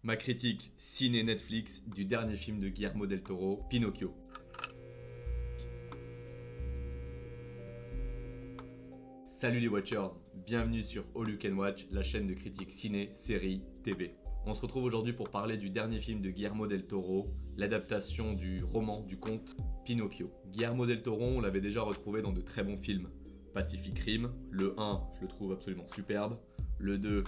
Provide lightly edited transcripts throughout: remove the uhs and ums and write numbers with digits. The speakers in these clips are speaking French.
Ma critique ciné Netflix du dernier film de Guillermo del Toro, Pinocchio. Salut les Watchers, bienvenue sur All You Can Watch, la chaîne de critique ciné, série, TV. On se retrouve aujourd'hui pour parler du dernier film de Guillermo del Toro, l'adaptation du roman, du conte Pinocchio. Guillermo del Toro, on l'avait déjà retrouvé dans de très bons films. Pacific Rim, le 1, je le trouve absolument superbe. Le 2,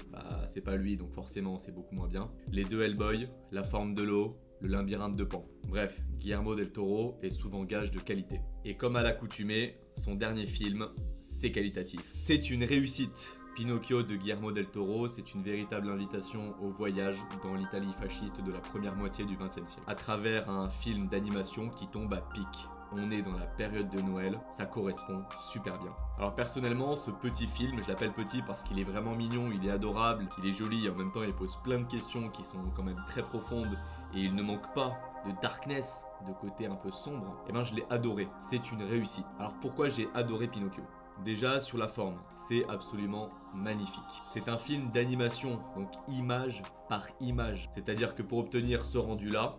c'est pas lui, donc forcément c'est beaucoup moins bien. Les deux Hellboy, La forme de l'eau, Le labyrinthe de Pan. Bref, Guillermo del Toro est souvent gage de qualité. Et comme à l'accoutumée, son dernier film, c'est qualitatif. C'est une réussite. Pinocchio de Guillermo del Toro, c'est une véritable invitation au voyage dans l'Italie fasciste de la première moitié du XXe siècle. À travers un film d'animation qui tombe à pic. On est dans la période de Noël, ça correspond super bien. Alors personnellement, ce petit film, je l'appelle petit parce qu'il est vraiment mignon, il est adorable, il est joli et en même temps il pose plein de questions qui sont quand même très profondes et il ne manque pas de darkness, de côté un peu sombre. Et ben je l'ai adoré, c'est une réussite. Alors pourquoi j'ai adoré Pinocchio ? Déjà sur la forme, c'est absolument magnifique. C'est un film d'animation, donc image par image. C'est-à-dire que pour obtenir ce rendu-là,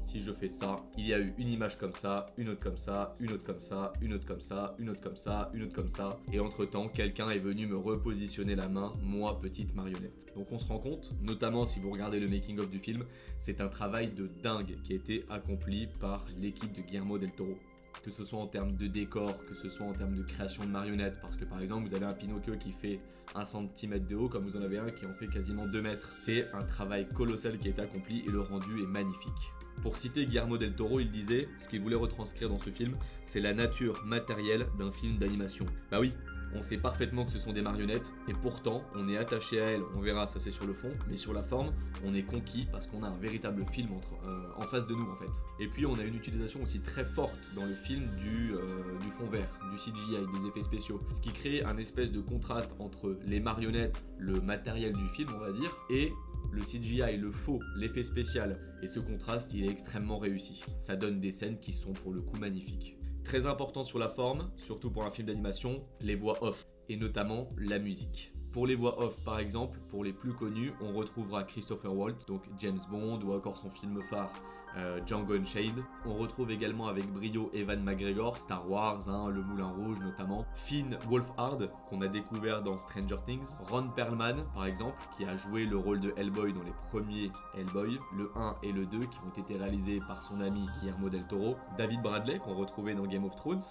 si je fais ça, il y a eu une image comme ça, une autre comme ça, une autre comme ça, une autre comme ça, une autre comme ça, une autre comme ça. Et entre-temps, quelqu'un est venu me repositionner la main, moi, petite marionnette. Donc on se rend compte, notamment si vous regardez le making-of du film, c'est un travail de dingue qui a été accompli par l'équipe de Guillermo del Toro. Que ce soit en termes de décor, que ce soit en termes de création de marionnettes, parce que par exemple vous avez un Pinocchio qui fait 1 cm de haut, comme vous en avez un qui en fait quasiment 2 mètres. C'est un travail colossal qui a été accompli et le rendu est magnifique. Pour citer Guillermo del Toro, il disait, ce qu'il voulait retranscrire dans ce film, c'est la nature matérielle d'un film d'animation. Bah oui, on sait parfaitement que ce sont des marionnettes, et pourtant, on est attaché à elles, on verra, ça c'est sur le fond, mais sur la forme, on est conquis parce qu'on a un véritable film en face de nous en fait. Et puis on a une utilisation aussi très forte dans le film du fond vert, du CGI, des effets spéciaux, ce qui crée un espèce de contraste entre les marionnettes, le matériel du film on va dire, et le CGI, le faux, l'effet spécial, et ce contraste il est extrêmement réussi. Ça donne des scènes qui sont pour le coup magnifiques. Très important sur la forme, surtout pour un film d'animation, les voix off, et notamment la musique. Pour les voix off par exemple, pour les plus connus, on retrouvera Christopher Waltz, donc James Bond, ou encore son film phare Django Unchained. On retrouve également avec brio Ewan McGregor, Star Wars, Le Moulin Rouge notamment. Finn Wolfhard, qu'on a découvert dans Stranger Things. Ron Perlman, par exemple, qui a joué le rôle de Hellboy dans les premiers Hellboy, le 1 et le 2, qui ont été réalisés par son ami Guillermo del Toro. David Bradley, qu'on retrouvait dans Game of Thrones,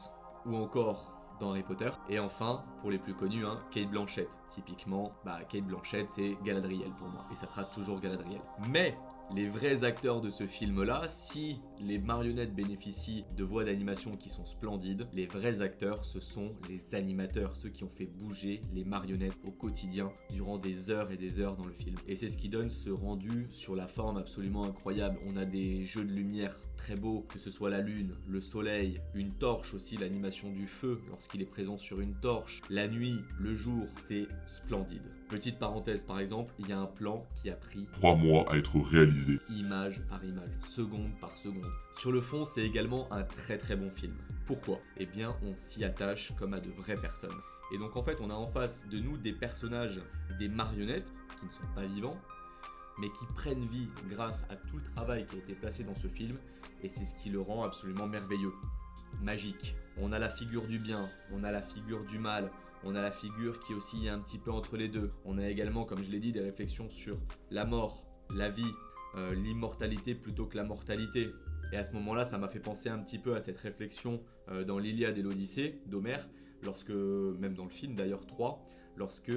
ou encore dans Harry Potter. Et enfin, pour les plus connus, Cate Blanchett. Typiquement, Cate Blanchett, c'est Galadriel pour moi. Et ça sera toujours Galadriel. Mais les vrais acteurs de ce film-là, si les marionnettes bénéficient de voix d'animation qui sont splendides, les vrais acteurs, ce sont les animateurs, ceux qui ont fait bouger les marionnettes au quotidien durant des heures et des heures dans le film. Et c'est ce qui donne ce rendu sur la forme absolument incroyable. On a des jeux de lumière très beaux, que ce soit la lune, le soleil, une torche aussi, l'animation du feu lorsqu'il est présent sur une torche, la nuit, le jour, c'est splendide. Petite parenthèse par exemple, il y a un plan qui a pris 3 mois à être réalisé. Image par image, seconde par seconde. Sur le fond, c'est également un très très bon film. Pourquoi ? Eh bien, on s'y attache comme à de vraies personnes. Et donc en fait, on a en face de nous des personnages, des marionnettes, qui ne sont pas vivants, mais qui prennent vie grâce à tout le travail qui a été placé dans ce film, et c'est ce qui le rend absolument merveilleux, magique. On a la figure du bien, on a la figure du mal, on a la figure qui oscille un petit peu entre les deux. On a également, comme je l'ai dit, des réflexions sur la mort, la vie, l'immortalité plutôt que la mortalité. Et à ce moment-là, ça m'a fait penser un petit peu à cette réflexion dans l'Iliade et l'Odyssée d'Homère, lorsque, même dans le film d'ailleurs 3, lorsque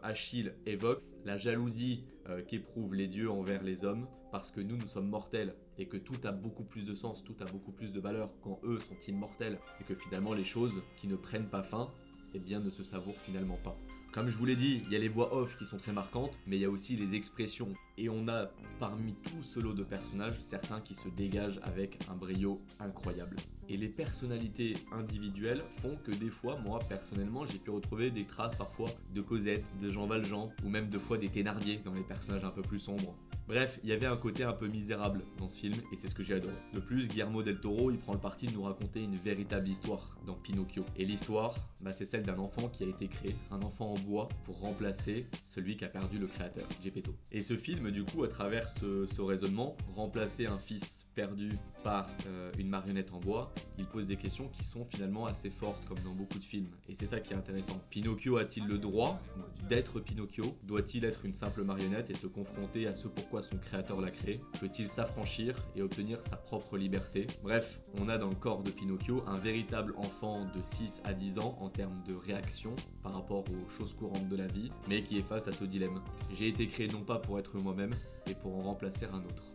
Achille évoque la jalousie qu'éprouvent les dieux envers les hommes, parce que nous sommes mortels, et que tout a beaucoup plus de sens, tout a beaucoup plus de valeur quand eux sont immortels, et que finalement les choses qui ne prennent pas fin, eh bien ne se savourent finalement pas. Comme je vous l'ai dit, il y a les voix off qui sont très marquantes, mais il y a aussi les expressions. Et on a parmi tout ce lot de personnages, certains qui se dégagent avec un brio incroyable. Et les personnalités individuelles font que des fois, moi personnellement, j'ai pu retrouver des traces parfois de Cosette, de Jean Valjean, ou même des fois des Thénardier dans les personnages un peu plus sombres. Bref, il y avait un côté un peu misérable dans ce film et c'est ce que j'ai adoré. De plus, Guillermo del Toro, il prend le parti de nous raconter une véritable histoire dans Pinocchio. Et l'histoire, c'est celle d'un enfant qui a été créé, un enfant en bois pour remplacer celui qui a perdu le créateur, Geppetto. Et ce film, du coup, à travers ce raisonnement, remplacer un fils perdu par une marionnette en bois, il pose des questions qui sont finalement assez fortes comme dans beaucoup de films. Et c'est ça qui est intéressant. Pinocchio a-t-il le droit d'être Pinocchio? Doit-il être une simple marionnette et se confronter à ce pourquoi son créateur l'a créé? Peut-il s'affranchir et obtenir sa propre liberté? Bref, on a dans le corps de Pinocchio un véritable enfant de 6 à 10 ans en termes de réaction par rapport aux choses courantes de la vie, mais qui est face à ce dilemme. J'ai été créé non pas pour être moi-même, mais pour en remplacer un autre.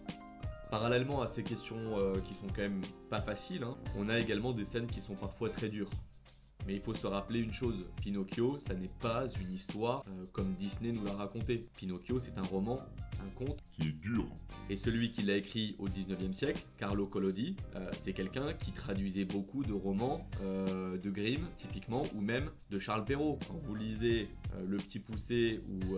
Parallèlement à ces questions qui sont quand même pas faciles, on a également des scènes qui sont parfois très dures. Mais il faut se rappeler une chose, Pinocchio, ça n'est pas une histoire comme Disney nous l'a raconté. Pinocchio, c'est un roman, un conte qui est dur. Et celui qui l'a écrit au 19e siècle, Carlo Collodi, c'est quelqu'un qui traduisait beaucoup de romans de Grimm, typiquement, ou même de Charles Perrault. Quand vous lisez Le Petit Poucet ou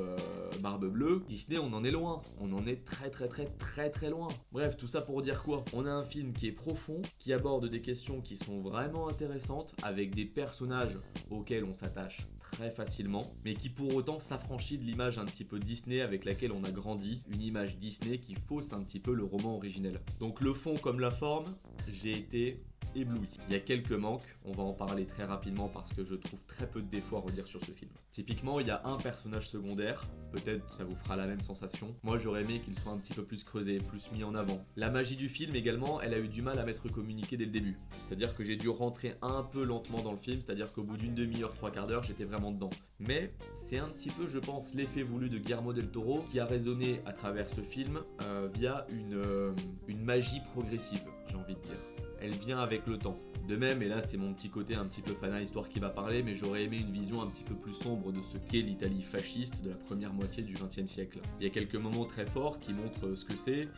Barbe Bleue, Disney, on en est loin. On en est très loin. Bref, tout ça pour dire quoi? On a un film qui est profond, qui aborde des questions qui sont vraiment intéressantes, avec des personnages auxquels on s'attache très facilement, mais qui pour autant s'affranchit de l'image un petit peu Disney avec laquelle on a grandi, une image Disney qui fausse un petit peu le roman originel. Donc le fond comme la forme, j'ai été ébloui. Il y a quelques manques, on va en parler très rapidement parce que je trouve très peu de défauts à redire sur ce film. Typiquement, il y a un personnage secondaire, peut-être ça vous fera la même sensation. Moi j'aurais aimé qu'il soit un petit peu plus creusé, plus mis en avant. La magie du film également, elle a eu du mal à m'être communiquée dès le début. C'est-à-dire que j'ai dû rentrer un peu lentement dans le film, c'est-à-dire qu'au bout d'une demi-heure, 3/4 d'heure, j'étais vraiment dedans. Mais c'est un petit peu, je pense, l'effet voulu de Guillermo del Toro qui a résonné à travers ce film via une magie progressive, j'ai envie de dire. Elle vient avec le temps. De même, et là c'est mon petit côté un petit peu fanat histoire qui va parler, mais j'aurais aimé une vision un petit peu plus sombre de ce qu'est l'Italie fasciste de la première moitié du XXe siècle. Il y a quelques moments très forts qui montrent ce que c'est,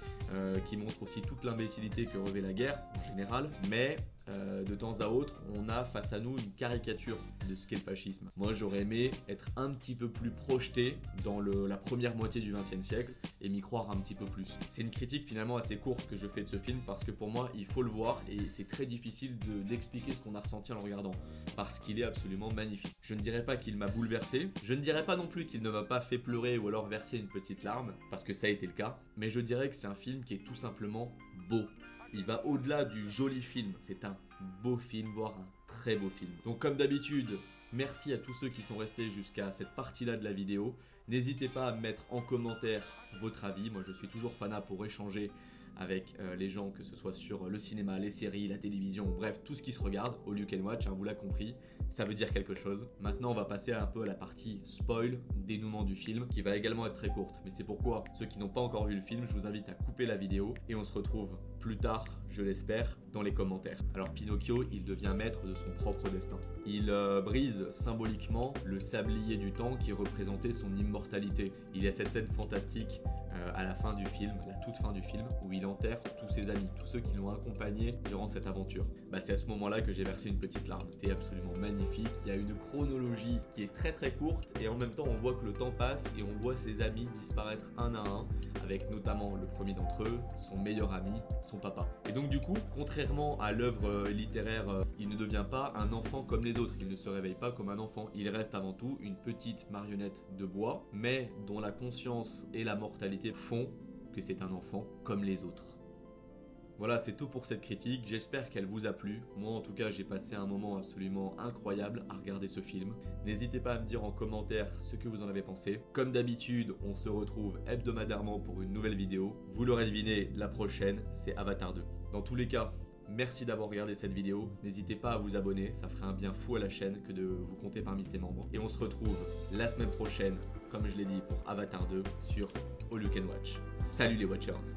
qui montrent aussi toute l'imbécilité que revêt la guerre en général, mais de temps à autre, on a face à nous une caricature de ce qu'est le fascisme. Moi, j'aurais aimé être un petit peu plus projeté dans la première moitié du XXe siècle et m'y croire un petit peu plus. C'est une critique finalement assez courte que je fais de ce film parce que pour moi, il faut le voir et c'est très difficile d'expliquer ce qu'on a ressenti en le regardant parce qu'il est absolument magnifique. Je ne dirais pas qu'il m'a bouleversé, je ne dirais pas non plus qu'il ne m'a pas fait pleurer ou alors verser une petite larme parce que ça a été le cas, mais je dirais que c'est un film qui est tout simplement beau. Il va au-delà du joli film, c'est un beau film, voire un très beau film. Donc comme d'habitude, merci à tous ceux qui sont restés jusqu'à cette partie-là de la vidéo. N'hésitez pas à mettre en commentaire votre avis, moi je suis toujours fanat pour échanger avec les gens, que ce soit sur le cinéma, les séries, la télévision, bref, tout ce qui se regarde, All You Can Watch, vous l'avez compris, ça veut dire quelque chose. Maintenant, on va passer un peu à la partie spoil, dénouement du film, qui va également être très courte. Mais c'est pourquoi, ceux qui n'ont pas encore vu le film, je vous invite à couper la vidéo et on se retrouve plus tard, je l'espère, dans les commentaires. Alors Pinocchio, il devient maître de son propre destin. Il brise symboliquement le sablier du temps qui représentait son immortalité. Il y a cette scène fantastique à la fin du film, la toute fin du film, où il enterre tous ses amis, tous ceux qui l'ont accompagné durant cette aventure. C'est à ce moment-là que j'ai versé une petite larme. C'était absolument magnifique. Il y a une chronologie qui est très courte et en même temps on voit que le temps passe et on voit ses amis disparaître un à un, avec notamment le premier d'entre eux, son meilleur ami, son papa. Et donc du coup, contrairement à l'œuvre littéraire, il ne devient pas un enfant comme les autres. Il ne se réveille pas comme un enfant. Il reste avant tout une petite marionnette de bois, mais dont la conscience et la mortalité font que c'est un enfant comme les autres. Voilà, c'est tout pour cette critique, j'espère qu'elle vous a plu. Moi en tout cas, j'ai passé un moment absolument incroyable à regarder ce film. N'hésitez pas à me dire en commentaire ce que vous en avez pensé. Comme d'habitude, on se retrouve hebdomadairement pour une nouvelle vidéo. Vous l'aurez deviné, la prochaine, c'est Avatar 2. Dans tous les cas, merci d'avoir regardé cette vidéo. N'hésitez pas à vous abonner, ça ferait un bien fou à la chaîne que de vous compter parmi ses membres. Et on se retrouve la semaine prochaine, comme je l'ai dit, pour Avatar 2 sur All You Can Watch. Salut les Watchers!